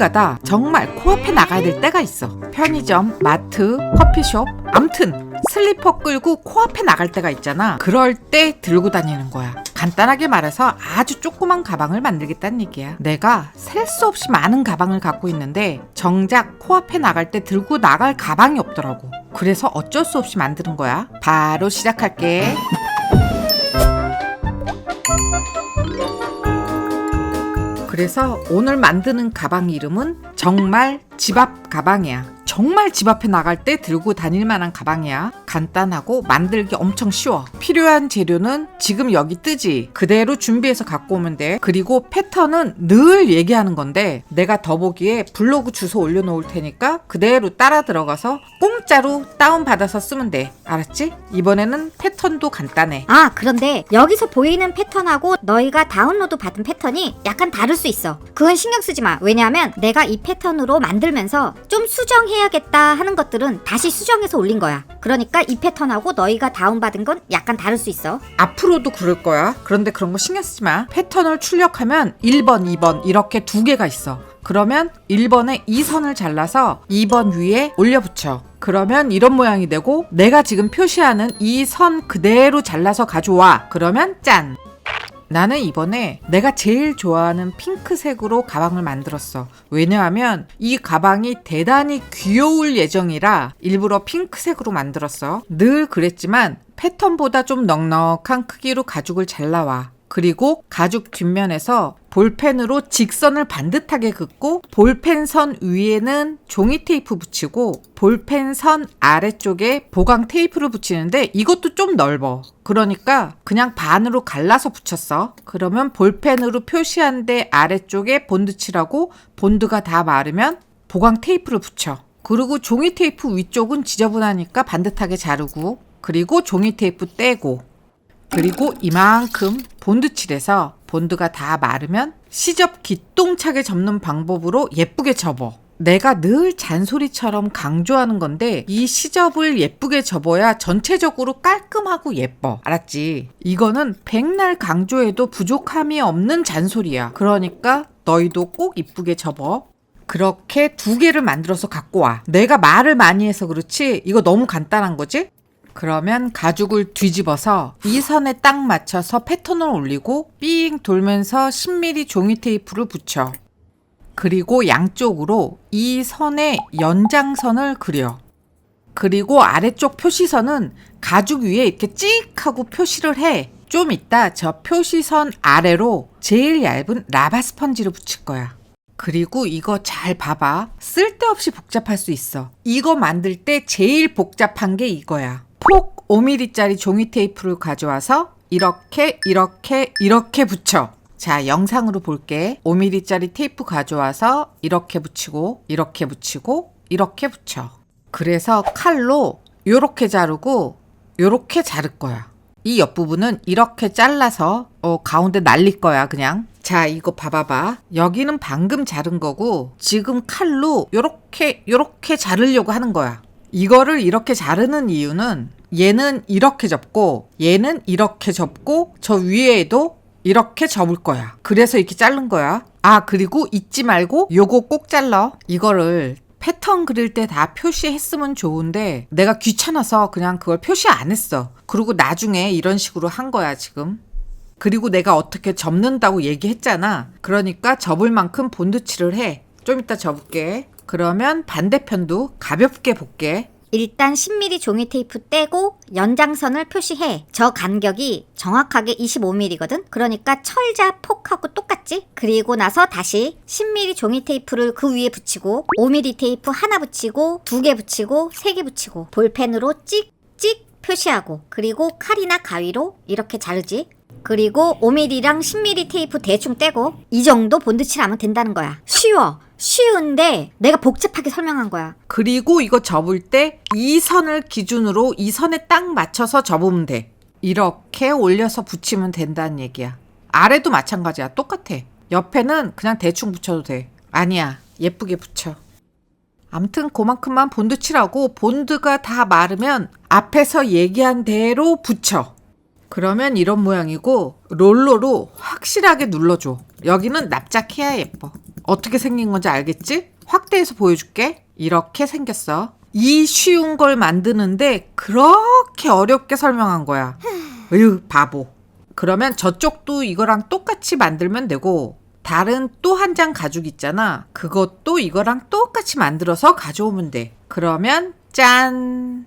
가끔가다 정말 코앞에 나가야 될 때가 있어. 편의점, 마트, 커피숍, 암튼 슬리퍼 끌고 코앞에 나갈 때가 있잖아. 그럴 때 들고 다니는 거야. 간단하게 말해서 아주 조그만 가방을 만들겠다는 얘기야. 내가 셀 수 없이 많은 가방을 갖고 있는데 정작 코앞에 나갈 때 들고 나갈 가방이 없더라고. 그래서 어쩔 수 없이 만드는 거야. 바로 시작할게. 그래서 오늘 만드는 가방 이름은 정말 집 앞 가방이야. 정말 집 앞에 나갈 때 들고 다닐 만한 가방이야. 간단하고 만들기 엄청 쉬워. 필요한 재료는 지금 여기 뜨지? 그대로 준비해서 갖고 오면 돼. 그리고 패턴은 늘 얘기하는 건데 내가 더보기에 블로그 주소 올려놓을 테니까 그대로 따라 들어가서 공짜로 다운받아서 쓰면 돼. 알았지? 이번에는 패턴도 간단해. 아, 그런데 여기서 보이는 패턴하고 너희가 다운로드 받은 패턴이 약간 다를 수 있어. 그건 신경 쓰지 마. 왜냐하면 내가 이 패턴으로 만들면서 좀 수정해야겠다 하는 것들은 다시 수정해서 올린 거야. 그러니까 이 패턴하고 너희가 다운받은 건 약간 다를 수 있어. 앞으로도 그럴 거야. 그런데 그런 거 신경 쓰지 마. 패턴을 출력하면 1번, 2번 이렇게 두 개가 있어. 그러면 1번에 2선을 잘라서 2번 위에 올려붙여. 그러면 이런 모양이 되고 내가 지금 표시하는 이 선 그대로 잘라서 가져와. 그러면 짠! 나는 이번에 내가 제일 좋아하는 핑크색으로 가방을 만들었어. 왜냐하면 이 가방이 대단히 귀여울 예정이라 일부러 핑크색으로 만들었어. 늘 그랬지만 패턴보다 좀 넉넉한 크기로 가죽을 잘라와. 그리고 가죽 뒷면에서 볼펜으로 직선을 반듯하게 긋고 볼펜 선 위에는 종이 테이프 붙이고 볼펜 선 아래쪽에 보강 테이프를 붙이는데 이것도 좀 넓어. 그러니까 그냥 반으로 갈라서 붙였어. 그러면 볼펜으로 표시한 데 아래쪽에 본드 칠하고 본드가 다 마르면 보강 테이프를 붙여. 그리고 종이 테이프 위쪽은 지저분하니까 반듯하게 자르고 그리고 종이 테이프 떼고 그리고 이만큼 본드 칠해서 본드가 다 마르면 시접 기똥차게 접는 방법으로 예쁘게 접어. 내가 늘 잔소리처럼 강조하는 건데 이 시접을 예쁘게 접어야 전체적으로 깔끔하고 예뻐. 알았지? 이거는 백날 강조해도 부족함이 없는 잔소리야. 그러니까 너희도 꼭 이쁘게 접어. 그렇게 두 개를 만들어서 갖고 와. 내가 말을 많이 해서 그렇지 이거 너무 간단한 거지? 그러면 가죽을 뒤집어서 이 선에 딱 맞춰서 패턴을 올리고 삥 돌면서 10mm 종이 테이프를 붙여. 그리고 양쪽으로 이 선에 연장선을 그려. 그리고 아래쪽 표시선은 가죽 위에 이렇게 찍 하고 표시를 해. 좀 이따 저 표시선 아래로 제일 얇은 라바 스펀지를 붙일 거야. 그리고 이거 잘 봐봐. 쓸데없이 복잡할 수 있어. 이거 만들 때 제일 복잡한 게 이거야. 폭 5mm짜리 종이 테이프를 가져와서 이렇게 붙여. 자, 영상으로 볼게. 5mm짜리 테이프 가져와서 이렇게 붙이고 이렇게 붙이고 이렇게 붙여. 그래서 칼로 요렇게 자르고 요렇게 자를 거야. 이 옆부분은 이렇게 잘라서 가운데 날릴 거야 그냥. 자, 이거 봐봐봐. 여기는 방금 자른 거고 지금 칼로 요렇게 자르려고 하는 거야. 이거를 이렇게 자르는 이유는 얘는 이렇게 접고 얘는 이렇게 접고 저 위에도 이렇게 접을 거야. 그래서 이렇게 자른 거야. 아, 그리고 잊지 말고 요거 꼭 잘라. 이거를 패턴 그릴 때 다 표시했으면 좋은데 내가 귀찮아서 그냥 그걸 표시 안 했어. 그리고 나중에 이런 식으로 한 거야 지금. 그리고 내가 어떻게 접는다고 얘기했잖아. 그러니까 접을 만큼 본드칠을 해. 좀 이따 접을게. 그러면 반대편도 가볍게 볼게. 일단 10mm 종이 테이프 떼고 연장선을 표시해. 저 간격이 정확하게 25mm거든? 그러니까 철자 폭하고 똑같지? 그리고 나서 다시 10mm 종이 테이프를 그 위에 붙이고 5mm 테이프 하나 붙이고 2개 붙이고 3개 붙이고 볼펜으로 찍찍 표시하고 그리고 칼이나 가위로 이렇게 자르지? 그리고 5mm랑 10mm 테이프 대충 떼고 이 정도 본드칠하면 된다는 거야. 쉬운데 내가 복잡하게 설명한 거야. 그리고 이거 접을 때 이 선을 기준으로 이 선에 딱 맞춰서 접으면 돼. 이렇게 올려서 붙이면 된다는 얘기야. 아래도 마찬가지야. 똑같아. 옆에는 그냥 대충 붙여도 돼. 아니야. 예쁘게 붙여. 암튼 그만큼만 본드 칠하고 본드가 다 마르면 앞에서 얘기한 대로 붙여. 그러면 이런 모양이고 롤러로 확실하게 눌러줘. 여기는 납작해야 예뻐. 어떻게 생긴 건지 알겠지? 확대해서 보여줄게. 이렇게 생겼어. 이 쉬운 걸 만드는데 그렇게 어렵게 설명한 거야. 으유, 바보. 그러면 저쪽도 이거랑 똑같이 만들면 되고, 다른 또 한 장 가죽 있잖아. 그것도 이거랑 똑같이 만들어서 가져오면 돼. 그러면 짠은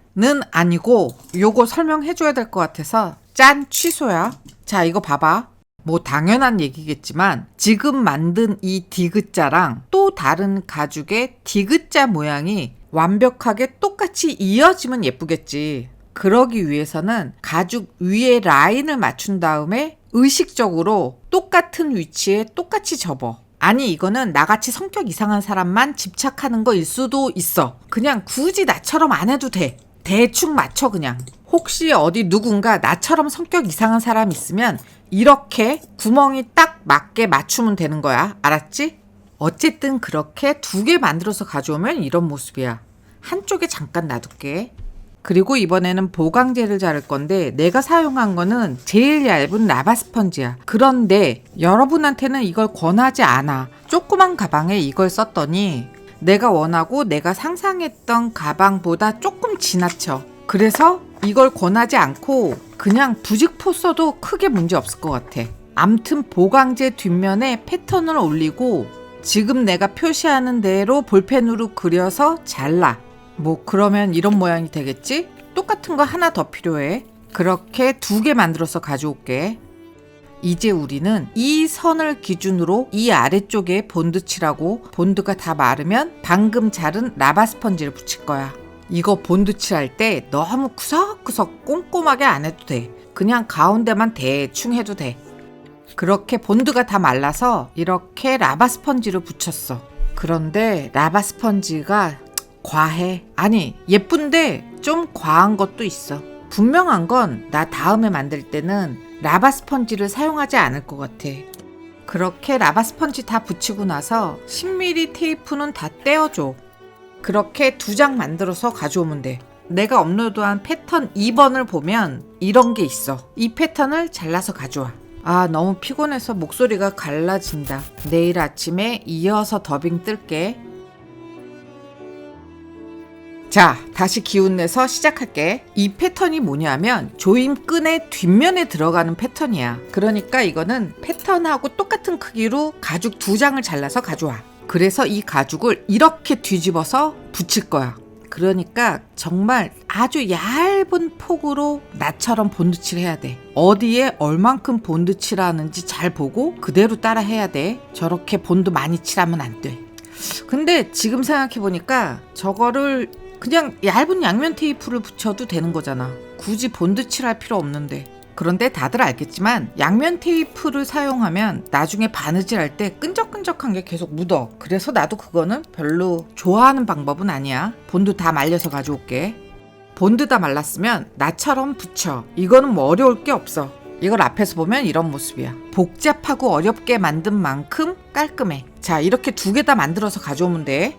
아니고 요거 설명해줘야 될 것 같아서 짠 취소야. 자, 이거 봐봐. 뭐 당연한 얘기겠지만 지금 만든 이 디귿자랑 또 다른 가죽의 디귿자 모양이 완벽하게 똑같이 이어지면 예쁘겠지. 그러기 위해서는 가죽 위에 라인을 맞춘 다음에 의식적으로 똑같은 위치에 똑같이 접어. 아니, 이거는 나같이 성격 이상한 사람만 집착하는 거일 수도 있어. 그냥 굳이 나처럼 안 해도 돼. 대충 맞춰 그냥. 혹시 어디 누군가 나처럼 성격 이상한 사람 있으면 이렇게 구멍이 딱 맞게 맞추면 되는 거야. 알았지? 어쨌든 그렇게 2개 만들어서 가져오면 이런 모습이야. 한쪽에 잠깐 놔둘게. 그리고 이번에는 보강제를 자를 건데 내가 사용한 거는 제일 얇은 라바 스펀지야. 그런데 여러분한테는 이걸 권하지 않아. 조그만 가방에 이걸 썼더니 내가 원하고 내가 상상했던 가방보다 조금 지나쳐. 그래서 이걸 권하지 않고 그냥 부직포 써도 크게 문제 없을 것 같아. 암튼 보강제 뒷면에 패턴을 올리고 지금 내가 표시하는 대로 볼펜으로 그려서 잘라. 뭐 그러면 이런 모양이 되겠지? 똑같은 거 하나 더 필요해. 그렇게 2개 만들어서 가져올게. 이제 우리는 이 선을 기준으로 이 아래쪽에 본드 칠하고 본드가 다 마르면 방금 자른 라바 스펀지를 붙일 거야. 이거 본드 칠할 때 너무 구석구석 꼼꼼하게 안 해도 돼. 그냥 가운데만 대충 해도 돼. 그렇게 본드가 다 말라서 이렇게 라바 스펀지를 붙였어. 그런데 라바 스펀지가 과해. 아니, 예쁜데 좀 과한 것도 있어. 분명한 건 나 다음에 만들 때는 라바 스펀지를 사용하지 않을 것 같아. 그렇게 라바 스펀지 다 붙이고 나서 10mm 테이프는 다 떼어줘. 그렇게 2장 만들어서 가져오면 돼. 내가 업로드한 패턴 2번을 보면 이런 게 있어. 이 패턴을 잘라서 가져와. 아, 너무 피곤해서 목소리가 갈라진다. 내일 아침에 이어서 더빙 뜰게. 자, 다시 기운내서 시작할게. 이 패턴이 뭐냐면 조임끈의 뒷면에 들어가는 패턴이야. 그러니까 이거는 패턴하고 똑같은 크기로 가죽 2장을 잘라서 가져와. 그래서 이 가죽을 이렇게 뒤집어서 붙일 거야. 그러니까 정말 아주 얇은 폭으로 나처럼 본드칠 해야 돼. 어디에 얼만큼 본드 칠하는지 잘 보고 그대로 따라 해야 돼. 저렇게 본드 많이 칠하면 안 돼. 근데 지금 생각해보니까 저거를 그냥 얇은 양면 테이프를 붙여도 되는 거잖아. 굳이 본드 칠할 필요 없는데. 그런데 다들 알겠지만 양면 테이프를 사용하면 나중에 바느질 할 때 끈적끈적한 게 계속 묻어. 그래서 나도 그거는 별로 좋아하는 방법은 아니야. 본드 다 말려서 가져올게. 본드 다 말랐으면 나처럼 붙여. 이거는 뭐 어려울 게 없어. 이걸 앞에서 보면 이런 모습이야. 복잡하고 어렵게 만든 만큼 깔끔해. 자, 이렇게 2개 다 만들어서 가져오면 돼.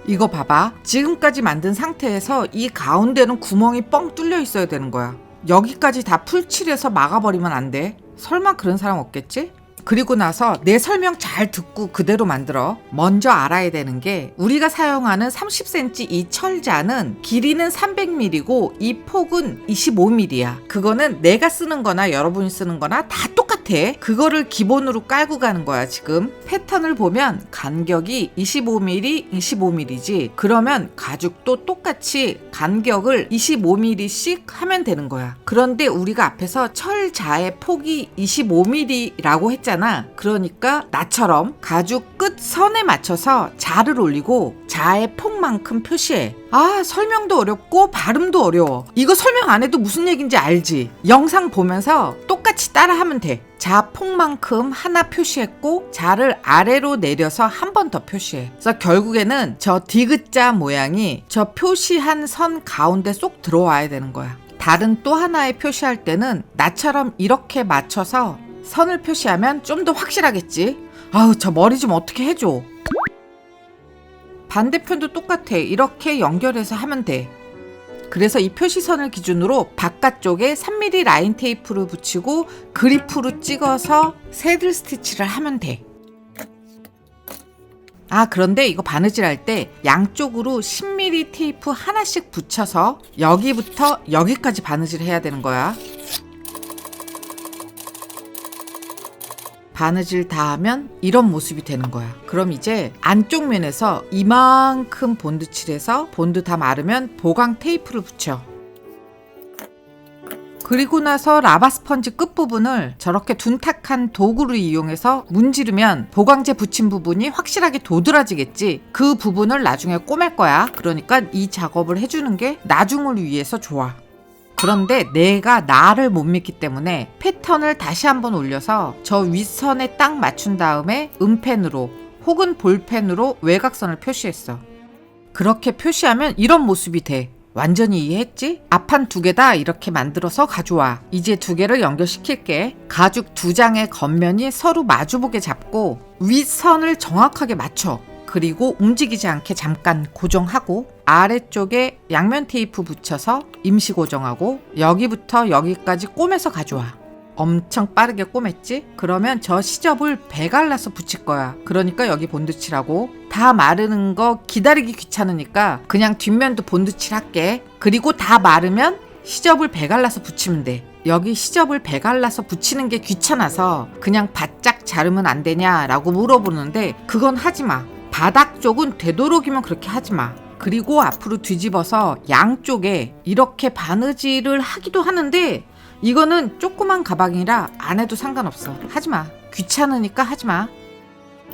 이거 봐봐. 지금까지 만든 상태에서 이 가운데는 구멍이 뻥 뚫려 있어야 되는 거야. 여기까지 다 풀칠해서 막아버리면 안 돼. 설마 그런 사람 없겠지? 그리고 나서 내 설명 잘 듣고 그대로 만들어. 먼저 알아야 되는 게 우리가 사용하는 30cm 이 철자는 길이는 300mm고 이 폭은 25mm야. 그거는 내가 쓰는 거나 여러분이 쓰는 거나 다 똑같아. 그거를 기본으로 깔고 가는 거야. 지금 패턴을 보면 간격이 25mm, 25mm지. 그러면 가죽도 똑같이 간격을 25mm씩 하면 되는 거야. 그런데 우리가 앞에서 철자의 폭이 25mm라고 했잖아. 그러니까 나처럼 가죽 끝 선에 맞춰서 자를 올리고 자의 폭만큼 표시해. 아, 설명도 어렵고 발음도 어려워. 이거 설명 안 해도 무슨 얘기인지 알지? 영상 보면서 똑같이 따라하면 돼. 자 폭만큼 하나 표시했고 자를 아래로 내려서 한 번 더 표시해. 그래서 결국에는 저 디귿자 모양이 저 표시한 선 가운데 쏙 들어와야 되는 거야. 다른 또 하나의 표시할 때는 나처럼 이렇게 맞춰서 선을 표시하면 좀 더 확실하겠지. 아우, 저 머리 좀 어떻게 해줘. 반대편도 똑같아. 이렇게 연결해서 하면 돼. 그래서 이 표시선을 기준으로 바깥쪽에 3mm 라인 테이프를 붙이고 그리프로 찍어서 새들 스티치를 하면 돼. 그런데 이거 바느질 할 때 양쪽으로 10mm 테이프 하나씩 붙여서 여기부터 여기까지 바느질 해야 되는 거야. 바느질 다 하면 이런 모습이 되는 거야. 그럼 이제 안쪽 면에서 이만큼 본드 칠해서 본드 다 마르면 보강 테이프를 붙여. 그리고 나서 라바 스펀지 끝부분을 저렇게 둔탁한 도구를 이용해서 문지르면 보강제 붙인 부분이 확실하게 도드라지겠지. 그 부분을 나중에 꼬맬 거야. 그러니까 이 작업을 해주는 게 나중을 위해서 좋아. 그런데 내가 나를 못 믿기 때문에 패턴을 다시 한번 올려서 저 윗선에 딱 맞춘 다음에 음펜으로 혹은 볼펜으로 외곽선을 표시했어. 그렇게 표시하면 이런 모습이 돼. 완전히 이해했지? 앞판 2개 이렇게 만들어서 가져와. 이제 2개를 연결시킬게. 가죽 2장의 겉면이 서로 마주보게 잡고 윗선을 정확하게 맞춰. 그리고 움직이지 않게 잠깐 고정하고 아래쪽에 양면 테이프 붙여서 임시 고정하고 여기부터 여기까지 꼬매서 가져와. 엄청 빠르게 꼬맸지? 그러면 저 시접을 배갈라서 붙일 거야. 그러니까 여기 본드칠하고 다 마르는 거 기다리기 귀찮으니까 그냥 뒷면도 본드칠 할게. 그리고 다 마르면 시접을 배갈라서 붙이면 돼. 여기 시접을 배갈라서 붙이는 게 귀찮아서 그냥 바짝 자르면 안 되냐라고 물어보는데 그건 하지 마. 바닥 쪽은 되도록이면 그렇게 하지 마. 그리고 앞으로 뒤집어서 양쪽에 이렇게 바느질을 하기도 하는데 이거는 조그만 가방이라 안 해도 상관없어. 하지마. 귀찮으니까 하지마.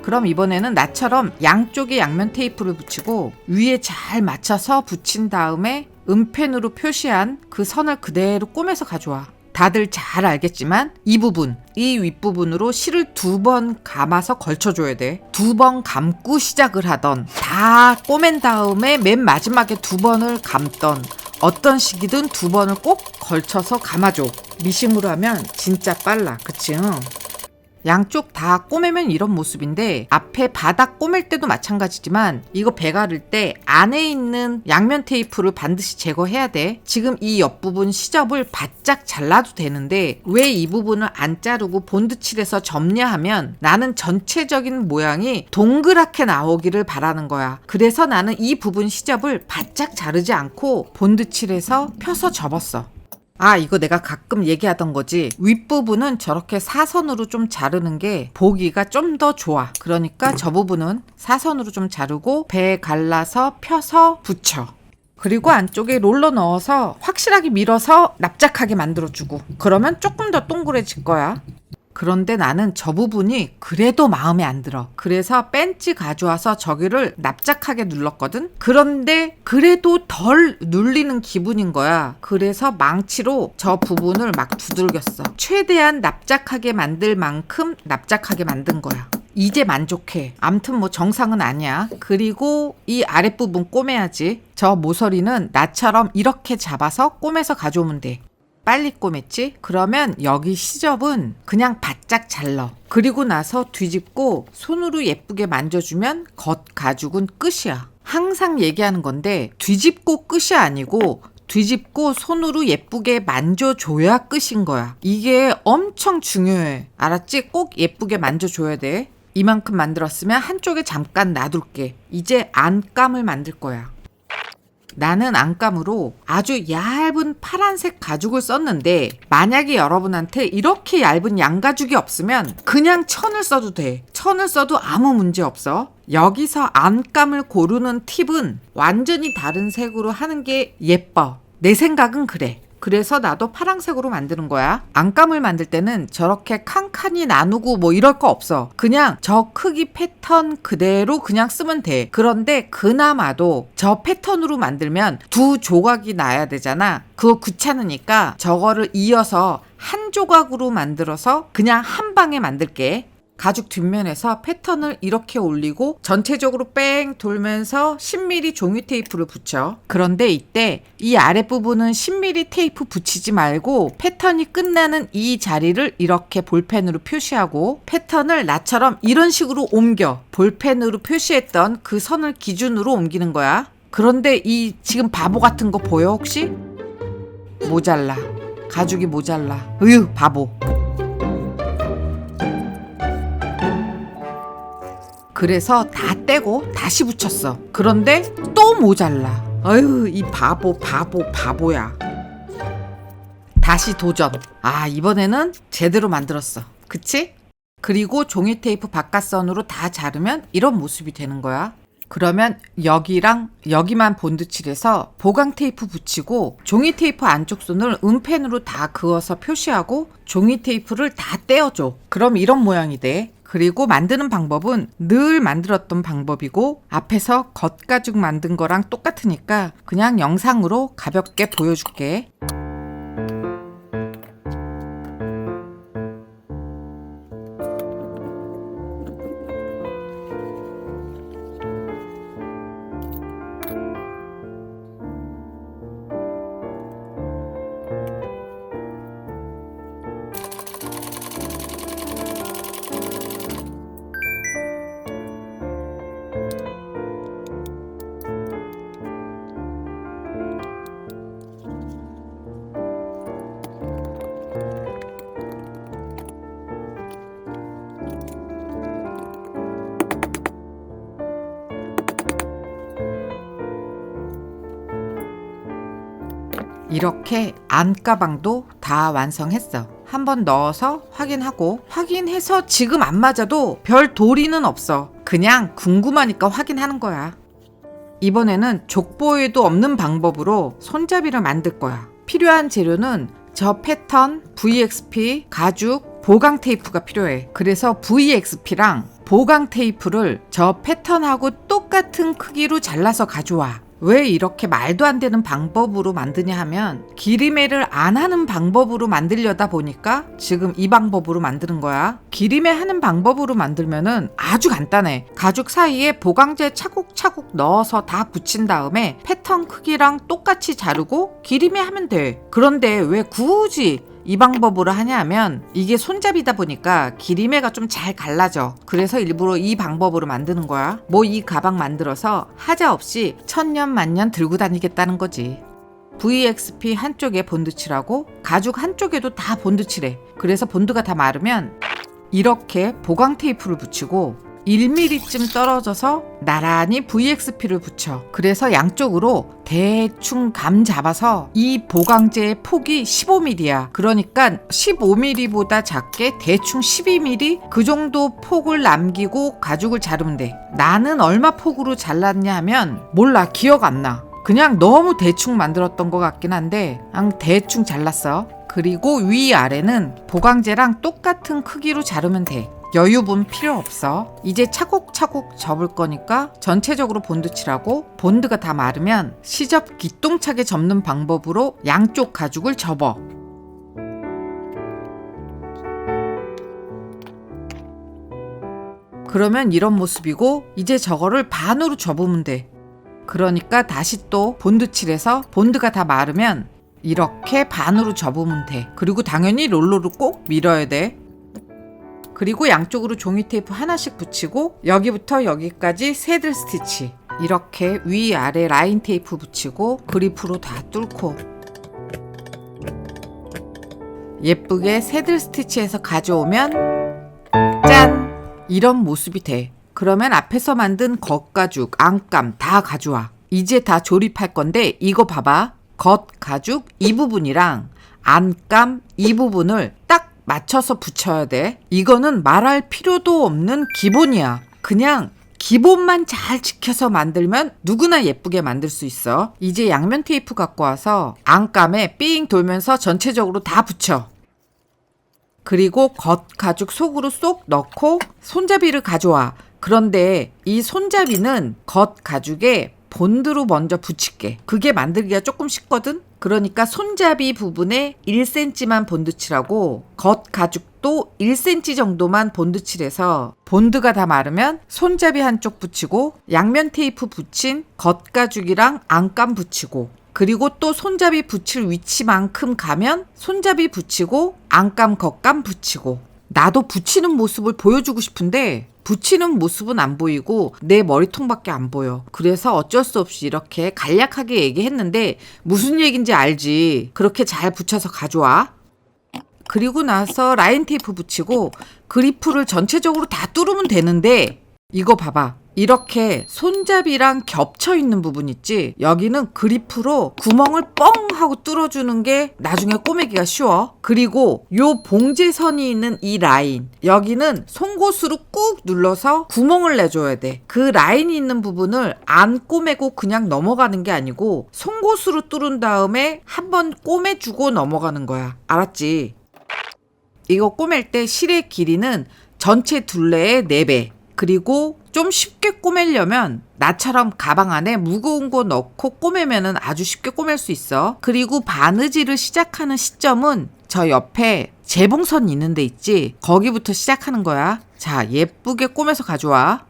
그럼 이번에는 나처럼 양쪽에 양면 테이프를 붙이고 위에 잘 맞춰서 붙인 다음에 음펜으로 표시한 그 선을 그대로 꼬매서 가져와. 다들 잘 알겠지만 이 부분, 이 윗부분으로 실을 2번 감아서 걸쳐줘야 돼. 2번 감고 시작을 하던 다 꼬맨 다음에 맨 마지막에 2번을 감던 어떤 식이든 2번을 꼭 걸쳐서 감아줘. 미싱으로 하면 진짜 빨라. 그치? 양쪽 다 꼬매면 이런 모습인데 앞에 바닥 꼬맬 때도 마찬가지지만 이거 배가를 때 안에 있는 양면 테이프를 반드시 제거해야 돼. 지금 이 옆부분 시접을 바짝 잘라도 되는데 왜 이 부분을 안 자르고 본드칠해서 접냐하면 나는 전체적인 모양이 동그랗게 나오기를 바라는 거야. 그래서 나는 이 부분 시접을 바짝 자르지 않고 본드칠해서 펴서 접었어. 이거 내가 가끔 얘기하던 거지. 윗부분은 저렇게 사선으로 좀 자르는 게 보기가 좀 더 좋아. 그러니까 저 부분은 사선으로 좀 자르고 배 갈라서 펴서 붙여. 그리고 안쪽에 롤러 넣어서 확실하게 밀어서 납작하게 만들어주고 그러면 조금 더 동그래질 거야. 그런데 나는 저 부분이 그래도 마음에 안 들어. 그래서 벤치 가져와서 저기를 납작하게 눌렀거든. 그런데 그래도 덜 눌리는 기분인 거야. 그래서 망치로 저 부분을 막 두들겼어. 최대한 납작하게 만들 만큼 납작하게 만든 거야. 이제 만족해. 암튼 뭐 정상은 아니야. 그리고 이 아랫부분 꼬매야지. 저 모서리는 나처럼 이렇게 잡아서 꼬매서 가져오면 돼. 빨리 꼬맸지? 그러면 여기 시접은 그냥 바짝 잘라. 그리고 나서 뒤집고 손으로 예쁘게 만져주면 겉 가죽은 끝이야. 항상 얘기하는 건데 뒤집고 끝이 아니고 뒤집고 손으로 예쁘게 만져줘야 끝인 거야. 이게 엄청 중요해. 알았지? 꼭 예쁘게 만져줘야 돼. 이만큼 만들었으면 한쪽에 잠깐 놔둘게. 이제 안감을 만들 거야. 나는 안감으로 아주 얇은 파란색 가죽을 썼는데 만약에 여러분한테 이렇게 얇은 양가죽이 없으면 그냥 천을 써도 돼. 천을 써도 아무 문제 없어. 여기서 안감을 고르는 팁은 완전히 다른 색으로 하는 게 예뻐. 내 생각은 그래. 그래서 나도 파란색으로 만드는 거야. 안감을 만들 때는 저렇게 칸칸이 나누고 뭐 이럴 거 없어. 그냥 저 크기 패턴 그대로 그냥 쓰면 돼. 그런데 그나마도 저 패턴으로 만들면 2 조각이 나야 되잖아. 그거 귀찮으니까 저거를 이어서 한 조각으로 만들어서 그냥 한 방에 만들게. 가죽 뒷면에서 패턴을 이렇게 올리고 전체적으로 뺑 돌면서 10mm 종이 테이프를 붙여. 그런데 이때 이 아랫부분은 10mm 테이프 붙이지 말고 패턴이 끝나는 이 자리를 이렇게 볼펜으로 표시하고 패턴을 나처럼 이런 식으로 옮겨. 볼펜으로 표시했던 그 선을 기준으로 옮기는 거야. 그런데 이 지금 바보 같은 거 보여 혹시? 모자라. 가죽이 모자라. 바보. 그래서 다 떼고 다시 붙였어. 그런데 또 모자라. 아유, 이 바보야. 다시 도전. 아, 이번에는 제대로 만들었어. 그치? 그리고 종이 테이프 바깥선으로 다 자르면 이런 모습이 되는 거야. 그러면 여기랑 여기만 본드칠해서 보강 테이프 붙이고 종이 테이프 안쪽 선을 은펜으로 다 그어서 표시하고 종이 테이프를 다 떼어줘. 그럼 이런 모양이 돼. 그리고 만드는 방법은 늘 만들었던 방법이고 앞에서 겉가죽 만든 거랑 똑같으니까 그냥 영상으로 가볍게 보여줄게. 이렇게 안가방도 다 완성했어. 한번 넣어서 확인해서 지금 안 맞아도 별 도리는 없어. 그냥 궁금하니까 확인하는 거야. 이번에는 족보에도 없는 방법으로 손잡이를 만들 거야. 필요한 재료는 저 패턴, VXP, 가죽, 보강 테이프가 필요해. 그래서 VXP랑 보강 테이프를 저 패턴하고 똑같은 크기로 잘라서 가져와. 왜 이렇게 말도 안 되는 방법으로 만드냐 하면 기리매를 안 하는 방법으로 만들려다 보니까 지금 이 방법으로 만드는 거야. 기리매 하는 방법으로 만들면은 아주 간단해. 가죽 사이에 보강제 차곡차곡 넣어서 다 붙인 다음에 패턴 크기랑 똑같이 자르고 기리매 하면 돼. 그런데 왜 굳이 이 방법으로 하냐 하면 이게 손잡이다 보니까 기리매가 좀 잘 갈라져. 그래서 일부러 이 방법으로 만드는 거야. 뭐 이 가방 만들어서 하자 없이 천년 만년 들고 다니겠다는 거지. VXP 한쪽에 본드칠하고 가죽 한쪽에도 다 본드칠해. 그래서 본드가 다 마르면 이렇게 보강 테이프를 붙이고 1mm쯤 떨어져서 나란히 VXP를 붙여. 그래서 양쪽으로 대충 감 잡아서 이 보강제의 폭이 15mm야. 그러니까 15mm보다 작게 대충 12mm 그 정도 폭을 남기고 가죽을 자르면 돼. 나는 얼마 폭으로 잘랐냐 하면 몰라, 기억 안 나. 그냥 너무 대충 만들었던 것 같긴 한데 그냥 대충 잘랐어. 그리고 위아래는 보강제랑 똑같은 크기로 자르면 돼. 여유분 필요 없어. 이제 차곡차곡 접을 거니까 전체적으로 본드칠하고 본드가 다 마르면 시접 기똥차게 접는 방법으로 양쪽 가죽을 접어. 그러면 이런 모습이고 이제 저거를 반으로 접으면 돼. 그러니까 다시 또 본드칠해서 본드가 다 마르면 이렇게 반으로 접으면 돼. 그리고 당연히 롤러로 꼭 밀어야 돼. 그리고 양쪽으로 종이 테이프 하나씩 붙이고 여기부터 여기까지 새들 스티치. 이렇게 위아래 라인 테이프 붙이고 그리프로 다 뚫고 예쁘게 새들 스티치해서 가져오면 짠! 이런 모습이 돼. 그러면 앞에서 만든 겉가죽, 안감 다 가져와. 이제 다 조립할 건데 이거 봐봐. 겉가죽 이 부분이랑 안감 이 부분을 딱 맞춰서 붙여야 돼. 이거는 말할 필요도 없는 기본이야. 그냥 기본만 잘 지켜서 만들면 누구나 예쁘게 만들 수 있어. 이제 양면 테이프 갖고 와서 안감에 삥 돌면서 전체적으로 다 붙여. 그리고 겉가죽 속으로 쏙 넣고 손잡이를 가져와. 그런데 이 손잡이는 겉가죽에 본드로 먼저 붙일게. 그게 만들기가 조금 쉽거든? 그러니까 손잡이 부분에 1cm만 본드칠하고 겉가죽도 1cm 정도만 본드칠해서 본드가 다 마르면 손잡이 한쪽 붙이고 양면 테이프 붙인 겉가죽이랑 안감 붙이고 그리고 또 손잡이 붙일 위치만큼 가면 손잡이 붙이고 안감 겉감 붙이고. 나도 붙이는 모습을 보여주고 싶은데 붙이는 모습은 안 보이고 내 머리통밖에 안 보여. 그래서 어쩔 수 없이 이렇게 간략하게 얘기했는데 무슨 얘기인지 알지. 그렇게 잘 붙여서 가져와. 그리고 나서 라인 테이프 붙이고 그리프를 전체적으로 다 뚫으면 되는데 이거 봐봐. 이렇게 손잡이랑 겹쳐 있는 부분 있지? 여기는 그리프로 구멍을 뻥 하고 뚫어주는 게 나중에 꼬매기가 쉬워. 그리고 요 봉제선이 있는 이 라인, 여기는 송곳으로 꾹 눌러서 구멍을 내줘야 돼. 그 라인이 있는 부분을 안 꼬매고 그냥 넘어가는 게 아니고 송곳으로 뚫은 다음에 한번 꼬매주고 넘어가는 거야. 알았지? 이거 꼬맬 때 실의 길이는 전체 둘레의 4배. 그리고 좀 쉽게 꼬매려면 나처럼 가방 안에 무거운 거 넣고 꼬매면은 아주 쉽게 꼬맬 수 있어. 그리고 바느질을 시작하는 시점은 저 옆에 재봉선 있는 데 있지? 거기부터 시작하는 거야. 자, 예쁘게 꼬매서 가져와.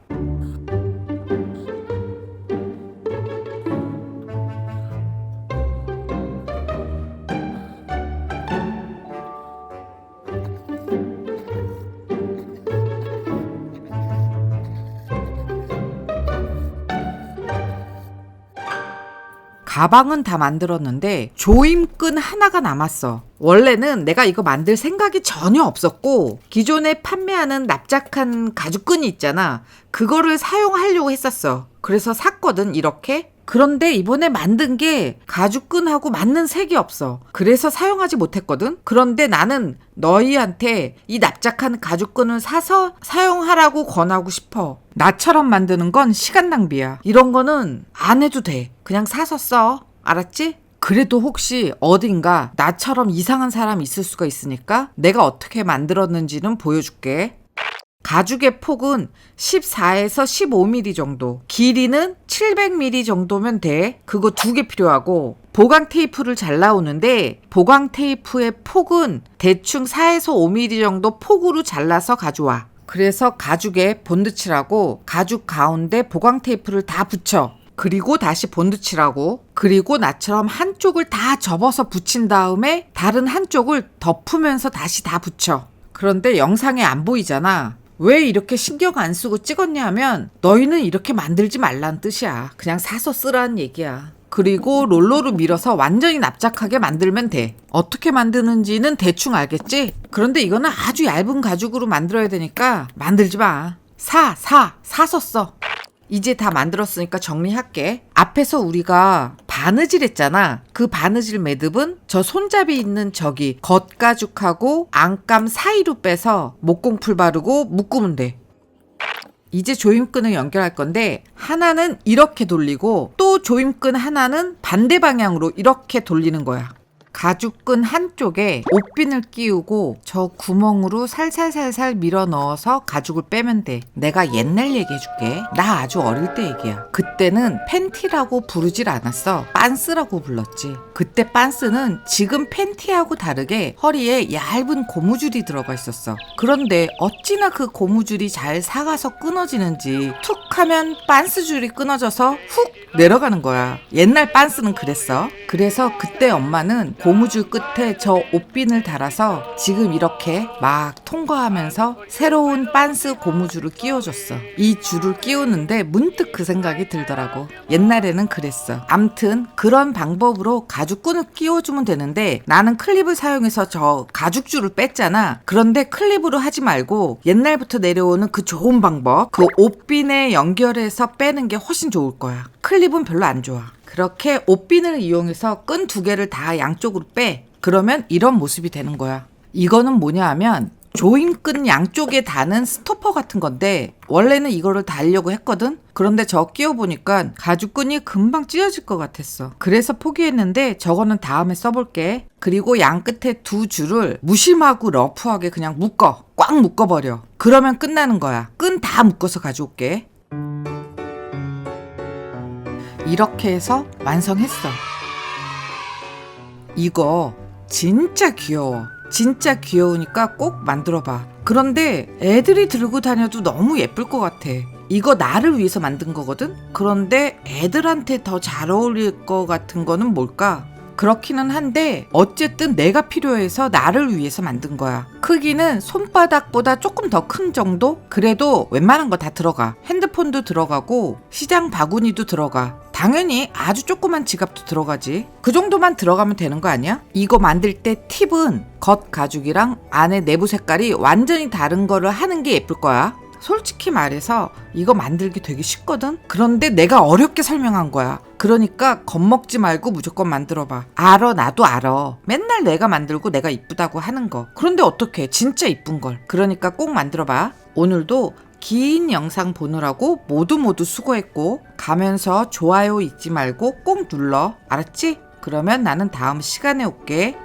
가방은 다 만들었는데 조임끈 하나가 남았어. 원래는 내가 이거 만들 생각이 전혀 없었고 기존에 판매하는 납작한 가죽끈이 있잖아. 그거를 사용하려고 했었어. 그래서 샀거든, 이렇게. 그런데 이번에 만든 게 가죽끈하고 맞는 색이 없어. 그래서 사용하지 못했거든. 그런데 나는 너희한테 이 납작한 가죽끈을 사서 사용하라고 권하고 싶어. 나처럼 만드는 건 시간 낭비야. 이런 거는 안 해도 돼. 그냥 사서 써. 알았지? 그래도 혹시 어딘가 나처럼 이상한 사람이 있을 수가 있으니까 내가 어떻게 만들었는지는 보여줄게. 가죽의 폭은 14에서 15mm 정도, 길이는 700mm 정도면 돼. 그거 2개 필요하고, 보강 테이프를 잘 나오는데 보강 테이프의 폭은 대충 4에서 5mm 정도 폭으로 잘라서 가져와. 그래서 가죽에 본드칠하고 가죽 가운데 보강 테이프를 다 붙여. 그리고 다시 본드칠하고, 그리고 나처럼 한쪽을 다 접어서 붙인 다음에 다른 한쪽을 덮으면서 다시 다 붙여. 그런데 영상에 안 보이잖아. 왜 이렇게 신경 안 쓰고 찍었냐 하면 너희는 이렇게 만들지 말라는 뜻이야. 그냥 사서 쓰라는 얘기야. 그리고 롤러로 밀어서 완전히 납작하게 만들면 돼. 어떻게 만드는지는 대충 알겠지? 그런데 이거는 아주 얇은 가죽으로 만들어야 되니까 만들지 마. 사서 써. 이제 다 만들었으니까 정리할게. 앞에서 우리가 바느질 했잖아. 그 바느질 매듭은 저 손잡이 있는 저기 겉가죽하고 안감 사이로 빼서 목공풀 바르고 묶으면 돼. 이제 조임끈을 연결할 건데 하나는 이렇게 돌리고 또 조임끈 하나는 반대 방향으로 이렇게 돌리는 거야. 가죽끈 한쪽에 옷핀을 끼우고 저 구멍으로 살살살살 밀어 넣어서 가죽을 빼면 돼. 내가 옛날 얘기해줄게. 나 아주 어릴 때 얘기야. 그때는 팬티라고 부르질 않았어. 빤스라고 불렀지. 그때 빤스는 지금 팬티하고 다르게 허리에 얇은 고무줄이 들어가 있었어. 그런데 어찌나 그 고무줄이 잘 사가서 끊어지는지 툭 하면 빤스 줄이 끊어져서 훅 내려가는 거야. 옛날 빤스는 그랬어. 그래서 그때 엄마는 고무줄 끝에 저 옷핀을 달아서 지금 이렇게 막 통과하면서 새로운 빤스 고무줄을 끼워줬어. 이 줄을 끼우는데 문득 그 생각이 들더라고. 옛날에는 그랬어. 암튼 그런 방법으로 가죽끈을 끼워주면 되는데 나는 클립을 사용해서 저 가죽줄을 뺐잖아. 그런데 클립으로 하지 말고 옛날부터 내려오는 그 좋은 방법, 그 옷핀에 연결해서 빼는 게 훨씬 좋을 거야. 클립은 별로 안 좋아. 그렇게 옷핀을 이용해서 끈 2개를 다 양쪽으로 빼. 그러면 이런 모습이 되는 거야. 이거는 뭐냐 하면 조임끈 양쪽에 다는 스토퍼 같은 건데 원래는 이거를 달려고 했거든? 그런데 저 끼워보니까 가죽끈이 금방 찢어질 것 같았어. 그래서 포기했는데 저거는 다음에 써볼게. 그리고 양 끝에 2 줄을 무심하고 러프하게 그냥 묶어. 꽉 묶어버려. 그러면 끝나는 거야. 끈 다 묶어서 가져올게. 이렇게 해서 완성했어. 이거 진짜 귀여워. 진짜 귀여우니까 꼭 만들어봐. 그런데 애들이 들고 다녀도 너무 예쁠 것 같아. 이거 나를 위해서 만든 거거든? 그런데 애들한테 더 잘 어울릴 것 같은 거는 뭘까? 그렇기는 한데 어쨌든 내가 필요해서 나를 위해서 만든 거야. 크기는 손바닥보다 조금 더 큰 정도? 그래도 웬만한 거 다 들어가. 핸드폰도 들어가고 시장 바구니도 들어가. 당연히 아주 조그만 지갑도 들어가지. 그 정도만 들어가면 되는 거 아니야? 이거 만들 때 팁은 겉 가죽이랑 안에 내부 색깔이 완전히 다른 거를 하는 게 예쁠 거야. 솔직히 말해서 이거 만들기 되게 쉽거든? 그런데 내가 어렵게 설명한 거야. 그러니까 겁먹지 말고 무조건 만들어봐. 알아, 나도 알아. 맨날 내가 만들고 내가 이쁘다고 하는 거. 그런데 어떡해, 진짜 이쁜걸. 그러니까 꼭 만들어봐. 오늘도 긴 영상 보느라고 모두 수고했고, 가면서 좋아요 잊지 말고 꼭 눌러. 알았지? 그러면 나는 다음 시간에 올게.